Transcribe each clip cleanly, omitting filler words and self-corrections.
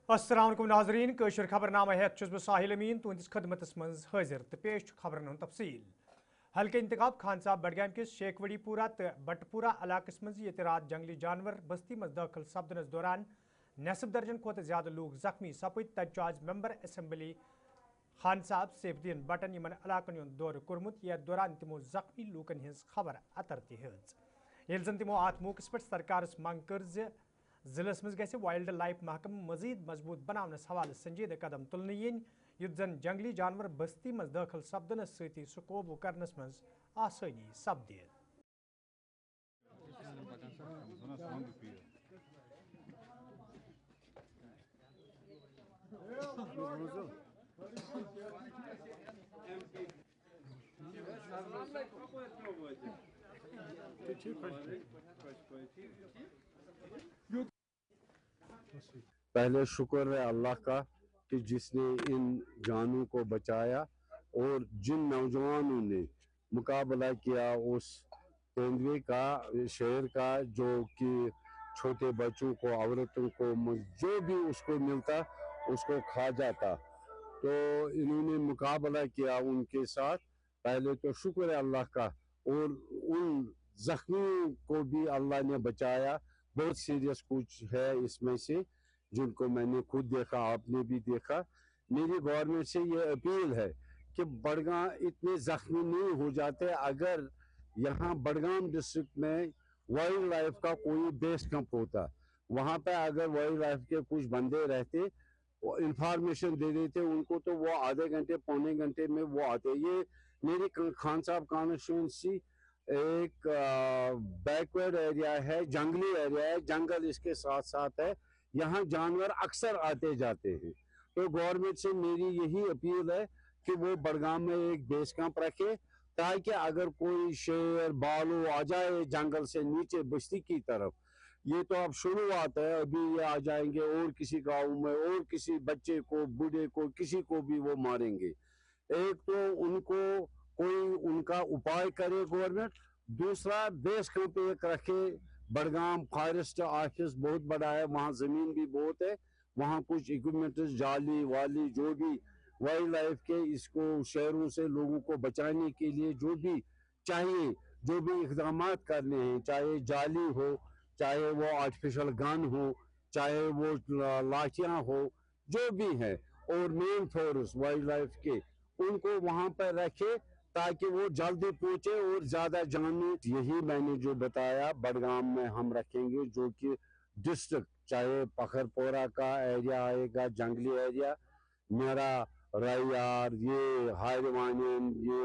अस्सलाम वालेकुम नाज़रीन कशर खबरनामा हेत छुस बह साहिल अमीन तुंदिस खदमतस मज हाजिर तो पेश खबरन हुंद तफसील। हल्के इंतखाब खान साहब बडगाम किस शेखवड़ीपुरा तो बटपुरा इलाकस मज ये रात जंगली जानवर बस्ती मज दाखिल सपदनस दौरान नेसफ दर्जन खोत ज्यादा लोग जख्मी सपद तत आज मेंबर असम्बली खान साहब सैफुद्दीन बटन यमन इलाकन हुंद दौर कोर्मुत यथ दौरान तमो जख्मी लूकन हिंस खबर अतर तह हेज येल जन तमो अत मौकस पे सरकारस मंग कर जिलस मज गसे वाइल्ड लाइफ महकम मजीद मजबूत बनावनस हवाले संजीदा कदम तुलने यिन युत जन जंगली जानवर बस्ती मज दाखिल सपदनस सती सह काबू करनस मज आसानी सपदि। पहले शुक्र है अल्लाह का कि जिसने इन जानों को बचाया और जिन नौजवानों ने मुकाबला किया उस तेंदुए का शेर का जो कि छोटे बच्चों को औरतों को जो भी उसको मिलता उसको खा जाता, तो इन्होंने मुकाबला किया उनके साथ। पहले तो शुक्र है अल्लाह का, और उन जख्मियों को भी अल्लाह ने बचाया। बहुत सीरियस कुछ है इसमें से जिनको मैंने खुद देखा, आपने भी देखा। मेरी गवर्नमेंट से ये अपील है कि बडगाम इतने जख्मी नहीं हो जाते अगर यहाँ बडगाम डिस्ट्रिक्ट में वाइल्ड लाइफ का कोई बेस कैंप होता। वहाँ पे अगर वाइल्ड लाइफ के कुछ बंदे रहते, वो इंफॉर्मेशन दे देते उनको, तो वो आधे घंटे पौने घंटे में वो आते। ये मेरी खान साहब कॉन्स्टिट्यूंसी एक बैकवर्ड एरिया है, जंगली एरिया है, जंगल इसके साथ साथ है। यहाँ जानवर अक्सर आते जाते हैं। तो गवर्नमेंट से मेरी यही अपील है कि वो बडगाम में एक बेस कैंप रखे, ताकि अगर कोई शेर बालू आ जाए जंगल से नीचे बस्ती की तरफ, ये तो अब शुरुआत है, अभी ये आ जाएंगे और किसी गांव में और किसी बच्चे को, बूढ़े को, किसी को भी वो मारेंगे। एक तो उनको कोई उनका उपाय करे गवर्नमेंट, दूसरा बेस कैंप एक रखे। बडगाम फॉरेस्ट ऑफिस बहुत बड़ा है, वहाँ जमीन भी बहुत है, वहाँ कुछ इक्विपमेंट जाली वाली जो भी वाइल्ड लाइफ के इसको शेरों से लोगों को बचाने के लिए जो भी चाहिए, जो भी इकदाम करने हैं, चाहे जाली हो, चाहे वो आर्टिफिशियल गन हो, चाहे वो लाठियाँ हो, जो भी है, और मेन फोर्स वाइल्ड लाइफ के उनको वहाँ पर रखे ताकि वो जल्दी पहुंचे और ज्यादा जाने। यही मैंने जो बताया बडगाम में हम रखेंगे, जो कि डिस्ट्रिक्ट चाहे पखरपोरा का एरिया आएगा, जंगली एरिया, मेरा रैयार, ये हायरवानियन, ये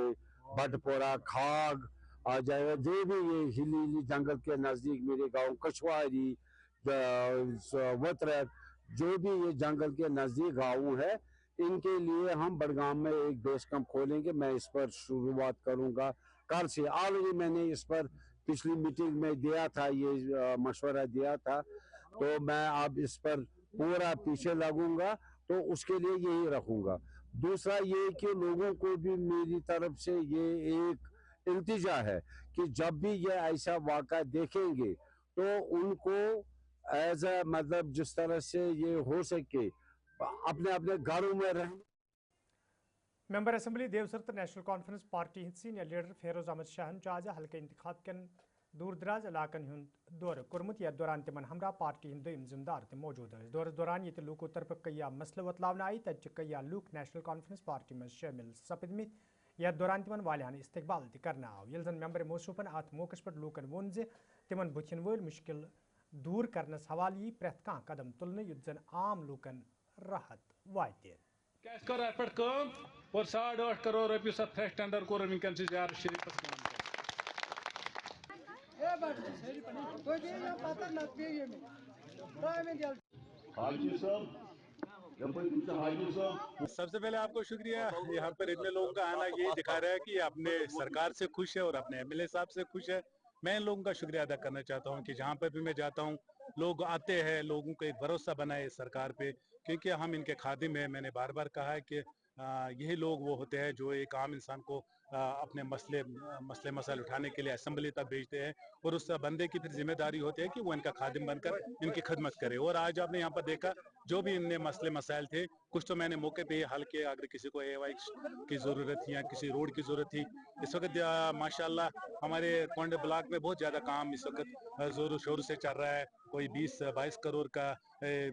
बटपोरा, खाग आ जाएगा, जो भी ये हिली जंगल के नजदीक मेरे गांव कछवारी, वत्रक, जो भी ये जंगल के नजदीक गाँव है, इनके लिए हम बडगाम में एक बेस कैंप खोलेंगे। मैं इस पर शुरुआत करूंगा कल से। ऑलरेडी मैंने इस पर पिछली मीटिंग में दिया था, ये मशवरा दिया था, तो मैं अब इस पर पूरा पीछे लगूंगा, तो उसके लिए यही रखूंगा। दूसरा ये कि लोगों को भी मेरी तरफ से ये एक इल्तिजा है कि जब भी ये ऐसा वाक़ा देखेंगे तो उनको एज अ मतलब जिस तरह से ये हो सके अपने अपने घरों में रहें। मेंबर असम्बली देवसर तो नेशनल कॉन्फ्रेंस पार्टी हिंद सीनियर लीडर फेरोज अहमद शाहन आज हल्के इंतखाब कन दूर दराज इलाकन हुंद दौर कोर्मुत यथ दौरान तिमन हमरा पार्टी हिंद दोयम जिम्मेदार ते मौजूद है। दौर दौरान ये लूकों तरफ कया मसले वतलावन आई, तत कया लूक नेशनल कॉन्फ्रेंस पार्टी में शामिल सपदमित। यथ दौरान तिमन वालियान इस्तकबाल त करना आव। येल जन मेंबर मौसूफन अत मौकस पर लूकन वोन जे तिमन बुथिन वल मुश्किल दूर करनस हवाले यी प्रेथ कां कदम तुलने युत जन आम लूकन राहत वाते। कैश कर अट पे कम और 8.5 करोड़ रुपये सब फ्रेश टेंडर को वनकन से जार शरीफ सबसे पहले आपको शुक्रिया। यहाँ पर इतने लोगों का आना यही दिखा रहा है कि अपने सरकार से खुश है और अपने एमएलए साहब से खुश है। मैं इन लोगों का शुक्रिया अदा करना चाहता हूँ कि जहाँ पर भी मैं जाता हूँ लोग आते हैं, लोगों को एक भरोसा बना है सरकार पे, क्योंकि हम इनके खादिम हैं। मैंने बार बार कहा है कि यही लोग वो होते हैं जो एक आम इंसान को अपने मसले मसाइल उठाने के लिए असेंबली तक भेजते हैं और उस बंदे की फिर जिम्मेदारी होती है कि वो इनका खादिम बनकर इनकी खिदमत करे। और आज आपने यहाँ पर देखा जो भी इनने मसले मसाइल थे कुछ तो मैंने मौके पे हल किए। अगर किसी को AY की ज़रूरत थी या किसी रोड की ज़रूरत थी, इस वक्त माशाल्लाह हमारे कोंड ब्लॉक में बहुत ज़्यादा काम इस वक्त ज़ोरों शोर से चल रहा है। कोई 20-22 करोड़ का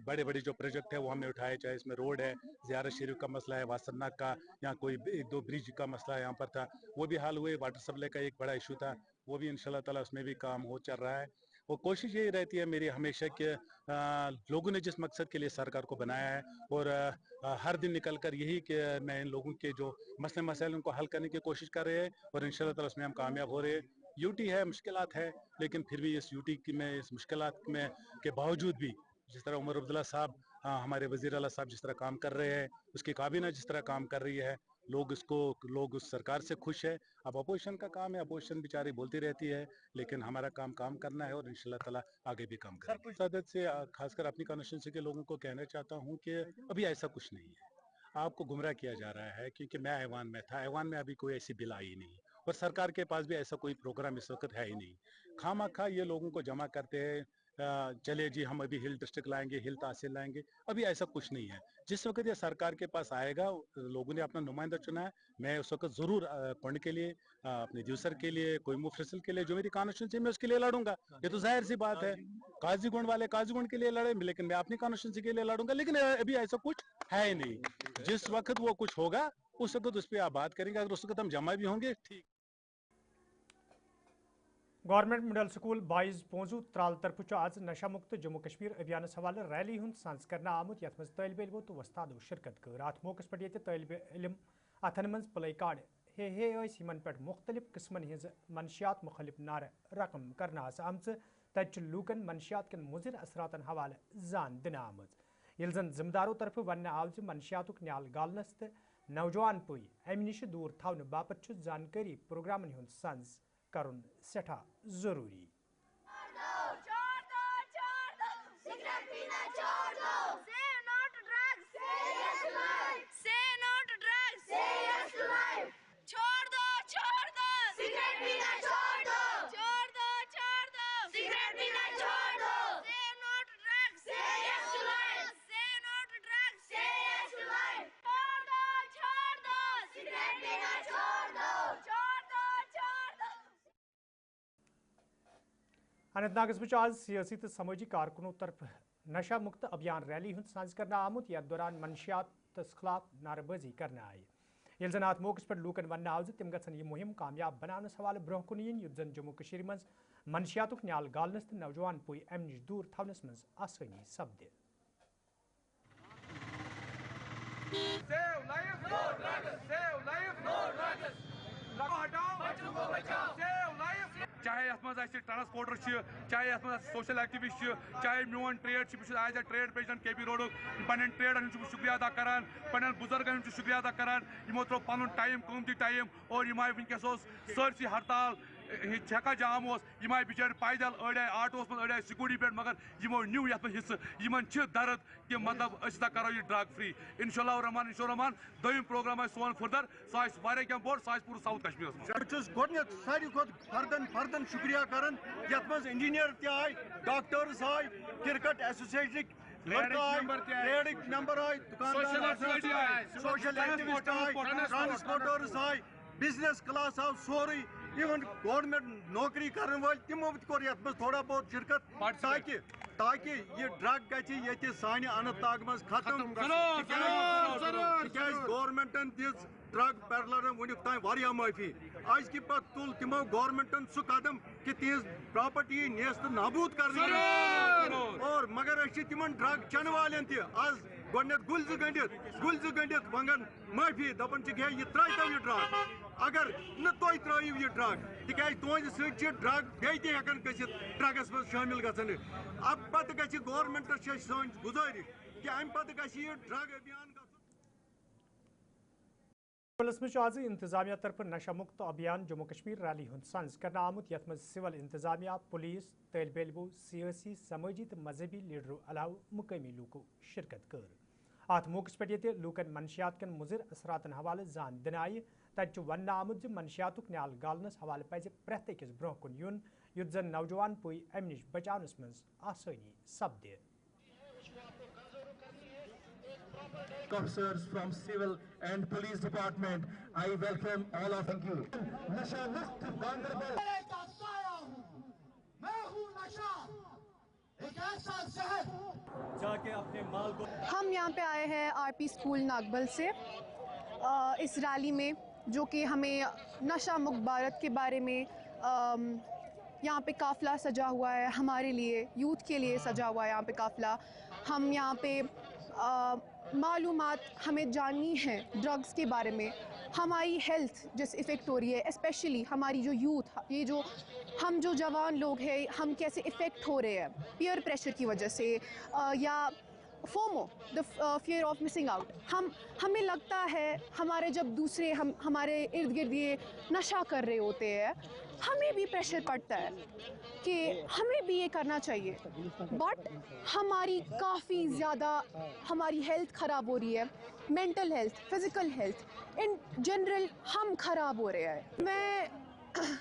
बड़े बड़े जो प्रोजेक्ट है वो हमने उठाए, चाहे इसमें रोड है, ज़ियारत शरीफ का मसला है, वासन्नाक का, या कोई 1-2 ब्रिज का मसला यहाँ पर था, वो भी हल हुए। वाटर सप्लाई का एक बड़ा इशू था, वो भी इंशाल्लाह ताला उसमें भी काम हो चल रहा है। और कोशिश यही रहती है मेरी हमेशा कि लोगों ने जिस मकसद के लिए सरकार को बनाया है और हर दिन निकल कर यही कि मैं इन लोगों के जो मसले मसाइल उनको हल करने की कोशिश कर रहे हैं और इंशाल्लाह ताला उसमें हम कामयाब हो रहे हैं। यूटी है, मुश्किलात है, लेकिन फिर भी इस यूटी की में इस मुश्किलात में के बावजूद भी जिस तरह उमर अब्दुल्ला साहब हमारे वज़ीर आला साहब जिस तरह काम कर रहे हैं, उसकी काबीना जिस तरह काम कर रही है, लोग उस सरकार से खुश है। अब अपोजिशन का काम है, अपोजिशन बेचारी बोलती रहती है, लेकिन हमारा काम करना है और इंशाल्लाह ताला आगे भी काम करेंगे। सदत से खासकर अपनी कॉन्स्टिट्यूंसी के लोगों को कहना चाहता हूँ कि अभी ऐसा कुछ नहीं है, आपको गुमराह किया जा रहा है, क्योंकि मैं ऐवान में था, ऐवान में अभी कोई ऐसी बिल आई नहीं और सरकार के पास भी ऐसा कोई प्रोग्राम इस वक्त है ही नहीं। खामखा ये लोगों को जमा करते हैं, चले जी हम अभी हिल डिस्ट्रिक्ट लाएंगे, हिल तहसील लाएंगे, अभी ऐसा कुछ नहीं है। जिस वक्त ये सरकार के पास आएगा, लोगों ने अपना नुमाइंदा चुना है, मैं उस वक्त ज़रूर पुंड के लिए, अपने दिवसर के लिए, कोई मुफसिल के लिए जो मेरी कॉन्स्टिट्यूंसी मैं उसके लिए लड़ूंगा। ये तो जाहिर सी बात है, काजीगुंड वाले काजीगुंड के लिए लड़े, लेकिन मैं अपनी कॉन्स्टिट्यूंसी के लिए लड़ूंगा। लेकिन अभी ऐसा कुछ है ही नहीं। जिस वक्त वो कुछ होगा उस वक्त उस पर आप बात करेंगे, अगर उस वक्त हम जमा भी होंगे ठीक। गवर्नमेंट मिडल स्कूल 22 पोंजू त्राल तरफ आज नशा मुक्त जम्मू कश्मीर अभियान हवाले रैली हूं सांस कर आमुत यथ मज तलब इलमो तो वस्तादो शिरकत कर। अत मौके पे तलब इलम अथन मज प्ले कार्ड हे यमन पे मुख्तलिफ किस्मन हज मनशियात मुखलिफ नार रकम करना आमच तत लूकन मनशियात कन मुजिर असरातन हवाले जान दिन आमज। ये जन जिम्मेदारों तरफ वन आव मनशियात न्याल गालनस तो नौजवान पी अमि नश दूर थवन बापत जानकारी प्रोग्रामन हुंद सांस करुन सेठा जरूरी। अनंतनाग आज सियासी तो समाजी कारकुनों तरफ नशा मुक्त अभियान रैली हूं सांस करना आमुत यथ दौरान मनशियात खिलाफ नारेबाजी करना आय। ये जन अत मौके पर लूकन वन आव तम गन यह मुहिम कामयाब बनाने हवाले ब्रोह कुन इन युत जन जम्मू कश्मीर मज मनशियात न्याल गालनस तो नौजवान पी अमि नश दूर थवनस मज आसानी सपदे। चाहे ये ट्रांसपोर्टर चाहे ये सोशल एक्टिविस्ट चाहे मोन trade as a trade president KP road पन्न ट्रेडन शुक्रिया अदा करान, पन्न बुजुर्गन शुक्रिया अदा करान, यमो त्रो पन टाइम कीमती टाइम और यम वनकस सरसी हड़ताल छक्का जाम यम बिचार पैदल अड़ आटोस मज अड़ स्कूटी पे, मगर यमो न्यू ये हिस्से यमन दर्द कि मतलब अस करो यह ड्रग फ्री। इंशाल्लाह रहमान दोम प्रोग्राम सोन फर्दर सह क्या बोड़ सह पूरे साउथ कश्मीर सारी फर्दन शुक्रिया कर इंजीनियर आए, डॉक्टर्स आए, क्रिकेट एसोसिएशन ट्रेडिक मेंबर आए, सोशल एक्टिविस्ट आए, ट्रांसपोर्टर्स आए, बिजनेस क्लास आव सोरे, इवन गवर्नमेंट नौकरी करने वाले तमो कोर थोड़ा बहुत शिरकत ताकि ये ड्रग गि सानि अनंतनाग मज खत्म। गवर्नमेंटन दिस ड्रग पेडलरन वुनिक तान वारिया माफी, आज कि पत तुल तिमो गवर्नमेंटन सु कदम कि तिज प्रॉपर्टी नेस्त नाबूद कर, और मगर तिमन ड्रग चन वाले आज गोडनेथ गुल गंडित वंगन माफी दपन यह त्रतो यह ड्रग, अगर न तुम त्रो यह ड्रग तिक तुद सि ड्रग बे हकन ड्रगस मज शामिल गसन। अब पत गवर्नमेंटस सन गुजारिश कि अम पत यह ड्रग अभियान में आज इंतजामिया तरफ नशा मुक्त अभियान जम्मू कश्मीर रैली हूं सांस कर आमुत यथ मज सिविल इंतजामिया, पुलिस, तलब इलमो, सियासी समाजी तो मजहबी लीडरों अलाव मुकामी लूको शिरकत कर। अत मौके पे लूकन मनशियात कन मुजिर असरातन हवाले जान दिन आय تت ون آمت منشیاتک نیال گالنس حوالہ پز پریت أکس برہ کن یون یُتھ زن نوجوان پُے امہ نش بچاونس مز آسانی سپدِ. Officers from civil and police department, I welcome all of you. Nasha Mukt Ganderbal. ہم یہاں پہ آئے ہیں آر پی اسکول ناگبل سے اس ریلی میں جو کہ ہمیں نشہ مکت بھارت کے بارے میں یہاں پہ قافلہ سجا ہوا ہے ہمارے لیے یوتھ کے لیے سجا ہوا ہے یہاں پہ قافلہ. ہم یہاں پہ معلومات ہمیں جاننی ہے ڈرگس کے بارے میں ہماری ہیلتھ جس افیکٹ ہو رہی ہے اسپیشلی ہماری جو یوتھ یہ جو ہم جو جوان لوگ ہیں ہم کیسے افیکٹ ہو رہے ہیں پیئر پریشر کی وجہ سے یا FOMO the fear of missing out. ہمیں لگتا ہے ہمارے جب دوسرے ہمارے ارد گرد یہ نشہ کر رہے ہوتے ہیں ہمیں بھی پریشر پڑتا ہے کہ ہمیں بھی یہ کرنا چاہیے بٹ ہماری کافی زیادہ ہماری ہیلتھ خراب ہو رہی ہے mental health physical health in general ہم خراب ہو رہے ہیں. میں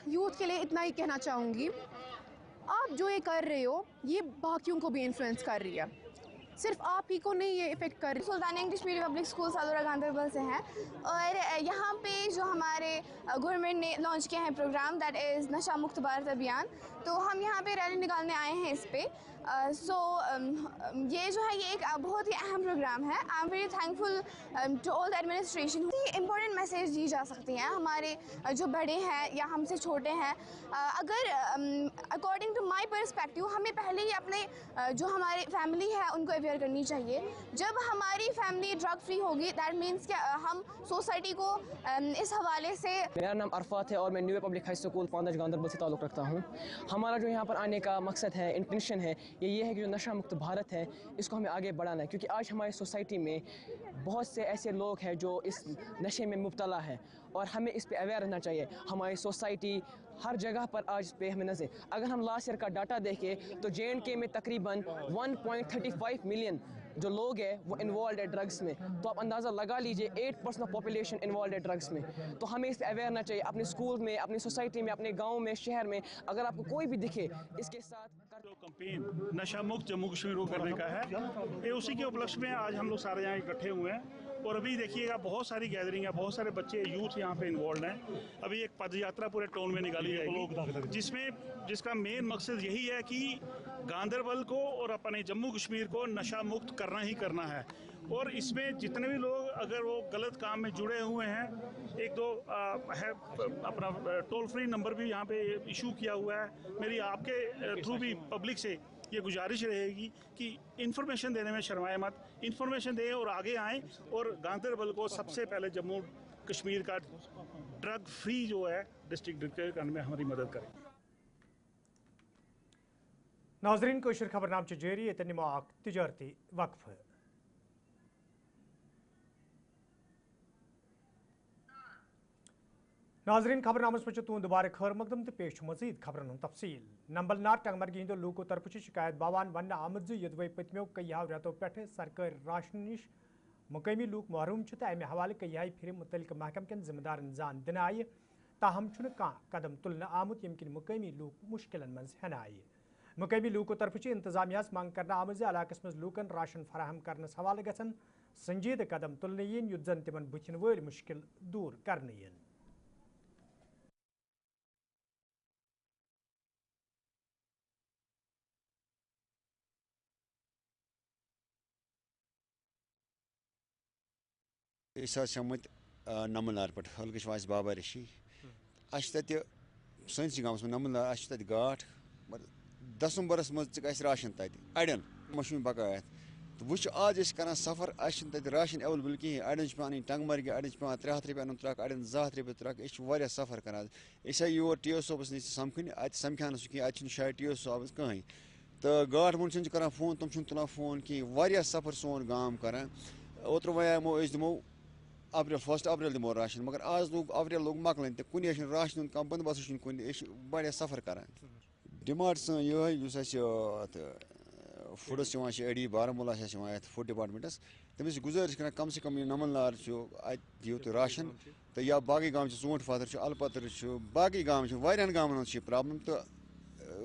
یوتھ کے لیے اتنا ہی کہنا چاہوں گی آپ جو یہ کر رہے ہو یہ باقیوں کو بھی انفلوئنس کر رہی ہے صرف آپ ہی کو نہیں یہ افیکٹ کر رہی. Sultania English medium public school Salora Ganderbal سے ہیں اور یہاں پہ جو ہمارے گورنمنٹ نے لانچ کیا ہے پروگرام دیٹ از نشہ مکت بھارت ابھیان تو ہم یہاں پہ ریلی نکالنے آئے ہیں اس پہ. یہ جو ہے یہ ایک بہت ہی اہم پروگرام ہے. I am very thankful to all the administration. Important message دی جا سکتی ہیں ہمارے جو بڑے ہیں یا ہم سے چھوٹے ہیں. اگر اکارڈنگ ٹو مائی پرسپیکٹیو ہمیں پہلے ہی اپنے جو ہماری فیملی ہے ان کو اویئر کرنی چاہیے. جب ہماری فیملی ڈرگ فری ہوگی دیٹ مینس کہ ہم سوسائٹی کو اس حوالے سے. میرا نام عرفات ہے اور میں new public high school Pandach Ganderbal سے تعلق رکھتا ہوں. ہمارا جو یہاں پر آنے کا مقصد ہے انٹینشن ہے یہ ہے کہ جو نشہ مکت بھارت ہے اس کو ہمیں آگے بڑھانا ہے کیونکہ آج ہماری سوسائٹی میں بہت سے ایسے لوگ ہیں جو اس نشے میں مبتلا ہے اور ہمیں اس پہ اویئر رہنا چاہیے. ہماری سوسائٹی ہر جگہ پر آج اس پہ ہمیں نظر اگر ہم لاسٹ ایئر کا ڈاٹا دیکھیں تو JNK میں تقریباً 1.35 ملین جو لوگ ہیں وہ انوالوڈ ہے ڈرگس میں. تو آپ اندازہ لگا لیجئے 8% آف پاپولیشن انوالوڈ ہے ڈرگس میں. تو ہمیں اس پہ اویئر رہنا چاہیے اپنے اسکول میں اپنی سوسائٹی میں اپنے گاؤں میں شہر میں اگر آپ کو کوئی بھی دکھے اس کے ساتھ. جو کمپین نشہ مکت جموں کشمیر کو کرنے کا ہے یہ اسی کے اپلکش میں آج ہم لوگ سارے یہاں اکٹھے ہوئے ہیں اور ابھی دیکھیے گا بہت ساری گیدرنگ ہے بہت سارے بچے یوتھ یہاں پہ انوالوڈ ہیں. ابھی ایک پد یاترا پورے ٹاؤن میں نکالی جائے گی جس کا مین مقصد یہی ہے کہ گاندربل کو اور اپنے جموں کشمیر کو نشہ مکت کرنا ہی کرنا ہے. اور اس میں جتنے بھی لوگ اگر وہ غلط کام میں جڑے ہوئے ہیں ایک دو ہے اپنا ٹول فری نمبر بھی یہاں پہ ایشو کیا ہوا ہے. میری آپ کے تھرو بھی پبلک سے یہ گزارش رہے گی کہ انفارمیشن دینے میں شرمائے مت, انفارمیشن دیں اور آگے آئیں اور گاندربل کو سب سے پہلے جموں کشمیر کا ڈرگ فری جو ہے ڈسٹرکٹ ڈکلیئر کرنے میں ہماری مدد کریں. ناظرین کوشر خبر نام جاری یہ نمو اخ تجارتی وقف. ناظرین خبر نامس مجھ تہد دوبارہ خیر مقدم تو پیش مزید خبرن ہند تفصیل. نمبل نار ٹنگمرگی ہندو لوکو طرف شکایت باوان ون آمت یدوے پتمو کئیو ریتو پہ سرکاری راشن نش مقامی لوک محروم تو امہ حوالہ کئیہائی پھر متعلقہ محکمہ کن ذمہ دارن زان دن آئی تاہم قدم تلن آمت یم کن مقامی لوک مشکلن مز ہن آئی. مقامی لوکو طرف انتظامیہ منگ کرنا آمت علاقس مز لوکن راشن فراہم کرنس حوالہ گھن سنجیدہ قدم تلن ین یت زن تمن بتھن ول مشکل دور کرنے ین. آمت نمل نار پہ ہلکش واس بابا ریشی سنس گامس میں نمل نار تک گاٹ دسمبرس مز راشن تک اڑین مشین بقایت تو وہ آج کران سفر تک راشن ایویلیبل کہین اڑین پہ ٹنگ مرگہ اڑین پہ 300 رۄپیہِ انن ترک اڑین 200 رۄپیہِ ترک یہ سفر کران. أسۍ آئی یور ٹی او صٲبس نش سمکھن ات سمکھان سُہ کہین اتہ شاید ٹی او صٲبس کٕہٕنۍ تو گاٹ مُنسن کران فون تم تلان فون کہین سفر سون گام کران. اوتر ونیامو أسۍ دمو اپریل 1 اپریل دمو راشن مگر آز لوگ اپریل لوگ مکلن تو کن راشن ہند کم بندوبست کن سفر کران. ڈمانڈ سن یہ فوڈس اڑی بارہمولہ ات فوڈ ڈپارٹمنٹس تمس گزارش کران کم سے کم یہ نمن لار ات دیو تھی راشن تو یا باقی گام ژوٗنٛٹھۍ فاتر الپتر باقی گام واریاہن گامن ہٕنٛز یہ پرابلم تو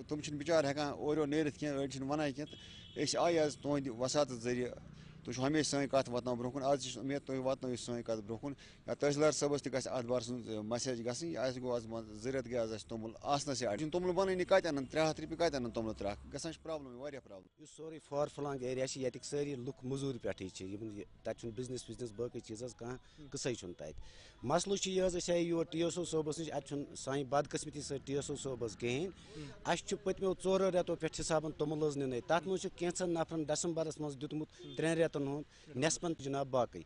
تم بچار ہیکان اور نیرتھ کی اڑ ونان کی أسۍ آیہِ آز تُہنٛدِ وساتت ذریعہ تُہۍ چھِو ہمیشہِ سٲنۍ کتھ واتناوان برونٛہہ کُن آز چھِ امید تُہۍ واتنٲیِو سٲنۍ کتھ برونٛہہ کُن یا تحصیلدار صٲبس تہِ گژھِ اتھ بارس منٛز مسیج گژھٕنۍ اسہِ گوٚو آز ضروٗرت گٔے آز اسہِ توٚمُل آسنسٕے اڑٮ۪ن توٚمُل بنٲنی کتہِ انن 300 رۄپیہِ کتہِ انن توٚملہٕ ترٛکھ گژھان چھِ پرابلم واریاہ پرابلم یُس سورُے فار فلنگ ایریا چھِ ییٚتِکۍ سٲری لُکھ موٚزوٗرۍ پٮ۪ٹھٕے چھِ یِمن تتہِ چھُنہٕ بِزنس وِزنس باقٕے چیٖز حظ کانٛہہ قٕصے چھُنہٕ تتہِ مسلہٕ چھُ یہِ حظ أسۍ آیہِ یور ٹی ایس او صٲبس نِش اتہِ چھُنہٕ سانہِ بدقٕسمتی سۭتۍ ٹی ایس او صٲب حظ کِہیٖنۍ اسہِ چھُ پٔتمیو 4 رٮ۪تو پٮ۪ٹھ حِسابن توٚمُل حظ نِنٕے تتھ منٛز چھُ کینٛژن نفرن ڈسمبرس منٛز دیُتمُت 3 رٮ۪تن ہُنٛد نٮ۪صفن جناب باقٕے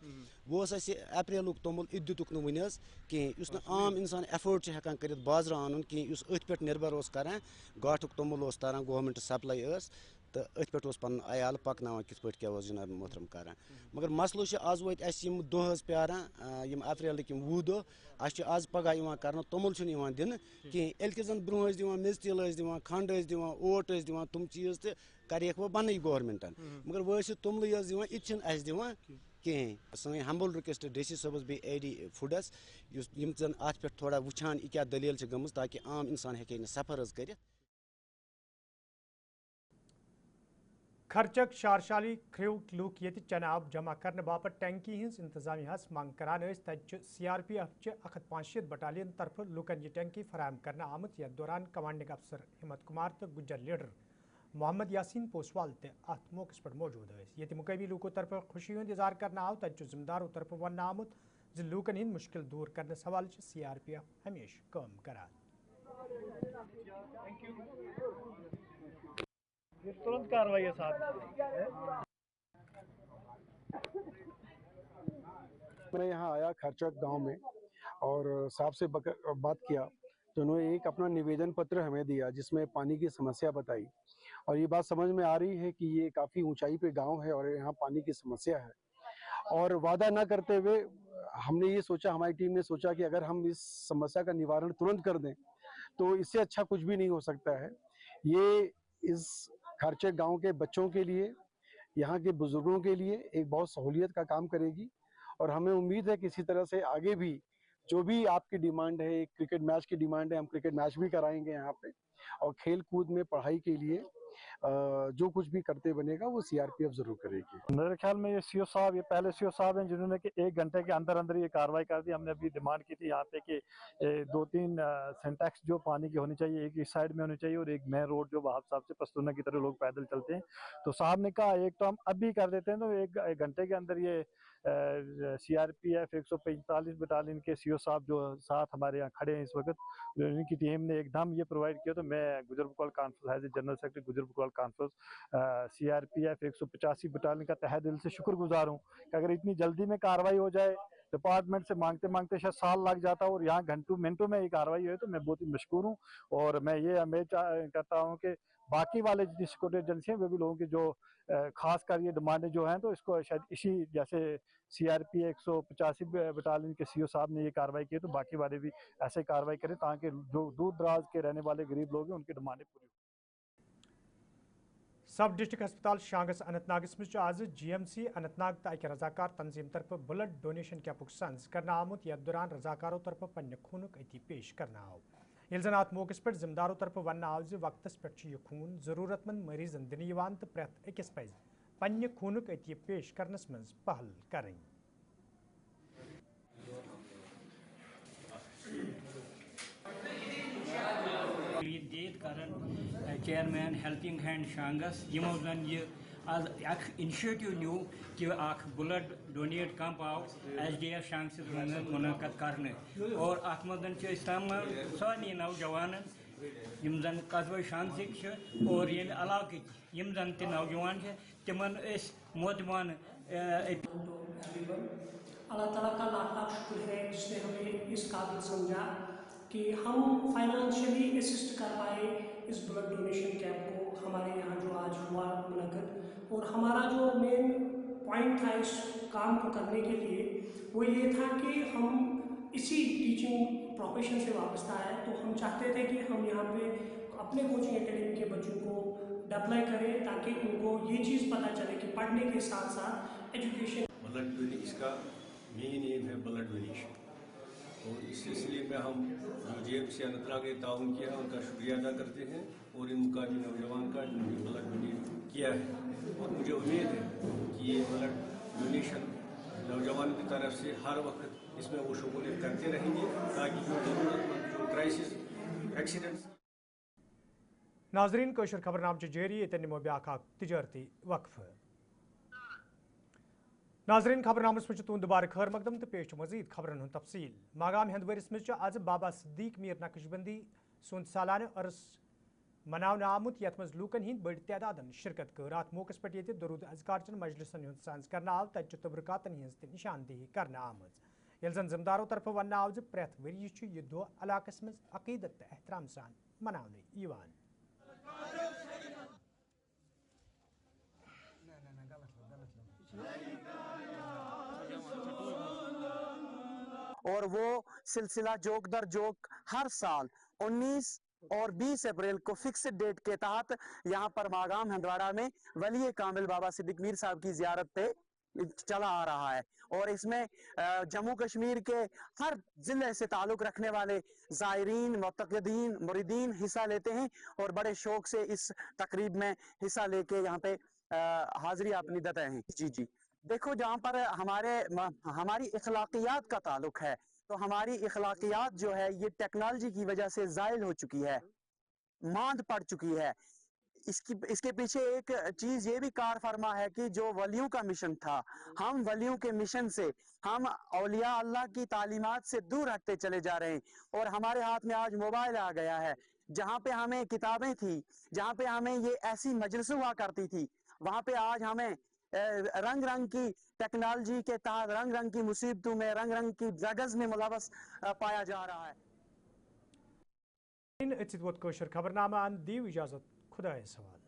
وۄنۍ اوس اسہِ اپریلُک توٚمُل یہِ دِتُکھ نہٕ وُنہِ حظ کِہیٖنۍ یُس نہٕ عام انسان ایفٲڈ چھُ ہٮ۪کان کٔرِتھ بازرٕ انُن کِہیٖنۍ یُس أتھۍ پٮ۪ٹھ نِربر اوس کران گاٹھُک توٚمُل اوس تاران گورمنٹ سپلاے ٲس تہٕ أتھۍ پٮ۪ٹھ اوس پنُن عیال پکناوان کِتھ پٲٹھۍ کیاہ اوس جناب محترم کران مگر مسلہٕ چھُ آز وٲتۍ اسہِ یِم دۄہ حظ پیاران یِم اپریلٕکۍ یِم 20 دۄہ اسہِ چھُ آز پگاہ یِوان کرنہٕ توٚمُل چھُنہٕ یِوان دِنہٕ کِہیٖنۍ ییٚلہِ کہِ زن برونٛہہ ٲسۍ دِوان میٚژ تیٖل ٲسۍ دِوان کھنڈ ٲسۍ دِوان اوٹ ٲسۍ دِوان تِم چیٖز تہِ کریکھ وۄنۍ بنٕے گورمنٹن مگر وۄنۍ ٲسۍ یہِ توٚملٕے حظ دِوان یہِ تہِ چھِنہٕ اسہِ دِوان کِہیٖنۍ سٲنۍ ہمبل رِکویسٹ ڈی سی صٲبس بیٚیہِ اے ڈی فوڈس یُس یِم زن اتھ پٮ۪ٹھ تھوڑا وٕچھان یہِ کیاہ دٔلیٖل چھِ گٔمٕژ تاکہِ عام انسان ہیٚکہِ نہٕ سفر حظ کٔرِتھ خرچک شارشالی کھرٛیوٗ لُکھ ییٚتہِ چنہٕ آب جمع کرنہٕ باپتھ ٹینکی ہٕنٛز انتظامیہس منٛگ کران ٲسۍ تتہِ چھُ CRPF چہِ 165 بٹالین طرفہٕ لُکن یہِ ٹینکی فراہم کرنہٕ آمٕژ یتھ دوران کمانڈنگ افسر ہمت کمار تہٕ گُجر لیڈر محمد یاسین پوسوال تہِ اتھ موقعس پٮ۪ٹھ موجوٗد ٲسۍ ییٚتہِ مقٲمی لوٗکو طرفہٕ خوشی ہُنٛد اظہار کرنہٕ آو تتہِ چھُ ذمہٕ دارو طرفہٕ وننہٕ آمُت زِ لوٗکن ہٕنٛدۍ مُشکِل دوٗر کرنس حوالہٕ چھِ CRPF ہمیشہِ کٲم کران तुरंत कार्रवाई है साहब मैं यहाँ आया खर्चक गांव में और साहब से बात किया तो उन्होंने एक अपना निवेदन पत्र हमें दिया जिसमें पानी की समस्या बताई और ये बात समझ में आ रही है कि ये काफ़ी ऊंचाई पे गांव है और यहाँ पानी की समस्या है और वादा न करते हुए हमने ये सोचा हमारी टीम ने सोचा कि अगर हम इस समस्या का निवारण तुरंत कर दें तो इससे अच्छा कुछ भी नहीं हो सकता है ये इस खर्चे गांव के बच्चों के लिए यहाँ के बुजुर्गों के लिए एक बहुत सहूलियत का काम करेगी और हमें उम्मीद है कि इसी तरह से आगे भी जो भी आपकी डिमांड है एक क्रिकेट मैच की डिमांड है हम क्रिकेट मैच भी कराएंगे यहाँ पे और खेल कूद में पढ़ाई के लिए जो कुछ भी करते बनेगा वो CRPF जरूर करेगी। मेरे ख्याल में ये CO साहब ये पहले CO साहब हैं जिन्होंने कि 1 घंटे के अंदर अंदर ये कार्रवाई कर दी। हमने अभी डिमांड की थी यहाँ पे कि 2-3 सिंटेक्स जो पानी की होनी चाहिए एक इस साइड में होनी चाहिए और एक मेन रोड जो वहाब साहब से पस्तूना की तरह लोग पैदल चलते हैं तो साहब ने कहा एक तो हम अभी कर देते हैं तो एक घंटे के अंदर ये CRPF 145 बटालियन के CO साहब जो साथ हमारे यहाँ खड़े हैं इस वक्त उनकी टीम ने एकदम ये प्रोवाइड किया तो मैं गुजर बकौल कॉन्फ्रेंस जनरल सेक्रेटरी गुजर बकौल कॉन्फ्रेंस CRPF 185 बटालियन का तहे दिल से शुक्रगुजार हूँ कि अगर इतनी जल्दी में कार्रवाई हो जाए डिपार्टमेंट से मांगते मांगते शायद साल लग जाता और यहाँ घंटों मिनटों में ये कार्रवाई हुई तो मैं बहुत ही मशकूर हूँ और मैं ये उम्मीद करता हूँ कि बाकी वाले जितनी सिक्योरिटी एजेंसी हैं वे भी लोगों की जो खास कर ये डिमांडें जो हैं तो इसको शायद इसी जैसे CRP 185 बटालियन के CO साहब ने ये कार्रवाई की तो बाकी वाले भी ऐसे कार्रवाई करें ताकि जो दूर दराज के रहने वाले गरीब लोग हैं उनकी डिमांडें पूरी सब डिस्ट्रिक्ट अस्पताल शांगस अनंतनागस में आज GMC अनंतनाग तो रजाकार तंजीम तरफ ब्लड डोनेशन कैंपुक संस करना आमुत यथ दौरान रजाकारों तरफ पन्ने खूनुक अति पेश करना आव यिल जन अत मौके पे जिम्मेदारों तरफ वन आव वक्तस पे यह खून जरूरतमंद मरीजन दिन तो प्रेथ अकिस पज पन्ने खूनुक अति पेश करनस मज पहल करें। चेयरमैन हेल्पिंग हैंड शांगस यमो जन ये आज इनिशिएटिव न्यू कि ब्लड डोनेट कैंप आव SDF शांगस मुनक़द करने और अत मदन सारे नौजवान यम जन कस्बे शांगसिक और ये इलाक यम जन ते नौजवान तिमन मोतमान अल्लाह ताला का लाख लाख शुक्र है जिसने हमें इस काबिल समझा कि हम फाइनेंशियली असिस्ट कर पाए इस ब्लड डोनेशन कैंप को हमारे यहाँ जो आज हुआ मुनक़द और हमारा जो मेन पॉइंट था इस काम को करने के लिए वो ये था कि हम इसी टीचिंग प्रोफेशन से वाबस्ता है तो हम चाहते थे कि हम यहाँ पे अपने कोचिंग एकेडमी के बच्चों को अप्लाई करें ताकि उनको ये चीज़ पता चले कि पढ़ने के साथ साथ एजुकेशन। ब्लड डोनेशन इसका मेन एम है ब्लड डोनेशन, और इस सिलसिले में हम जो JMC अनंतनाग ने ताउन किया उनका शुक्रिया अदा करते हैं, और इन मुकामी नौजवान का जिन्होंने ब्लड डोनेट किया है, और मुझे उम्मीद है कि ये ब्लड डोनेशन नौजवानों की तरफ से हर वक्त इसमें वो शमूलियत करते रहेंगे ताकि जो ज़रूरतमंद जो क्राइसिस एक्सीडेंट्स। नाजरीन कोशर खबरनाम जारी ये निमो ब्याख तजारती वक्फ। नाजरीन खबरनामस में तुंद बार खैर मकदम तो पेश मजीद खबरन हूं तफसील। मागाम हिंदवरिस में आज बाबा सिद्दीक मीर नक्शबंदी सुंद सालाना अरस मनावन आमुत यथ मज लूकन हिंद बड़ तादादन शिरकत कर। अत मौके पे ये दरूद अजकार मजलिसन हूं सांस कर आव तत तबरकातन हज निशानदेही कर आमज। यल जन जमदारों तरफ वन आव प्रेथ वरी यह दो इलाकस मज अकीदत तो एहतराम सान मनावन। और वो सिलसिला जोक दर जोक हर साल 19 और 20 अप्रैल को फिक्स्ड डेट के तहत यहाँ पर मागाम हंदवाड़ा में वली कामिल बाबा सिद्दीक मीर साहब की जियारत पे चला आ रहा है। और इसमें जम्मू कश्मीर के हर जिले से ताल्लुक रखने वाले ज़ायरीन, मुतक़िदीन, मुरीदीन हिस्सा लेते हैं और बड़े शौक से इस तकरीब में हिस्सा लेके यहाँ पे हाजिरी अपनी देते हैं। जी देखो, जहाँ पर हमारी इखलाकियात का ताल्लुक है तो हमारी इखलाकियात जो है ये टेक्नोलॉजी की वजह से ज़ाइल हो चुकी है, मांद पड़ चुकी है। इसके पीछे एक चीज ये भी कार फरमा है कि जो वलियों का मिशन था, हम वलियों के मिशन से, हम औलिया अल्लाह की तालीमात से दूर हटते चले जा रहे हैं। और हमारे हाथ में आज मोबाइल आ गया है, जहाँ पे हमें किताबें थी, जहाँ पे हमें ये ऐसी मजलिसें हुआ करती थी, वहाँ पे आज हमें रंग रंग की टेक्नोलॉजी के तहत रंग रंग की मुसीबतों में, रंग रंग की ड्रग्स में मुलवस पाया जा रहा है। इन कोशर खबरनामा दीव इजाजत, खुदा सवाल।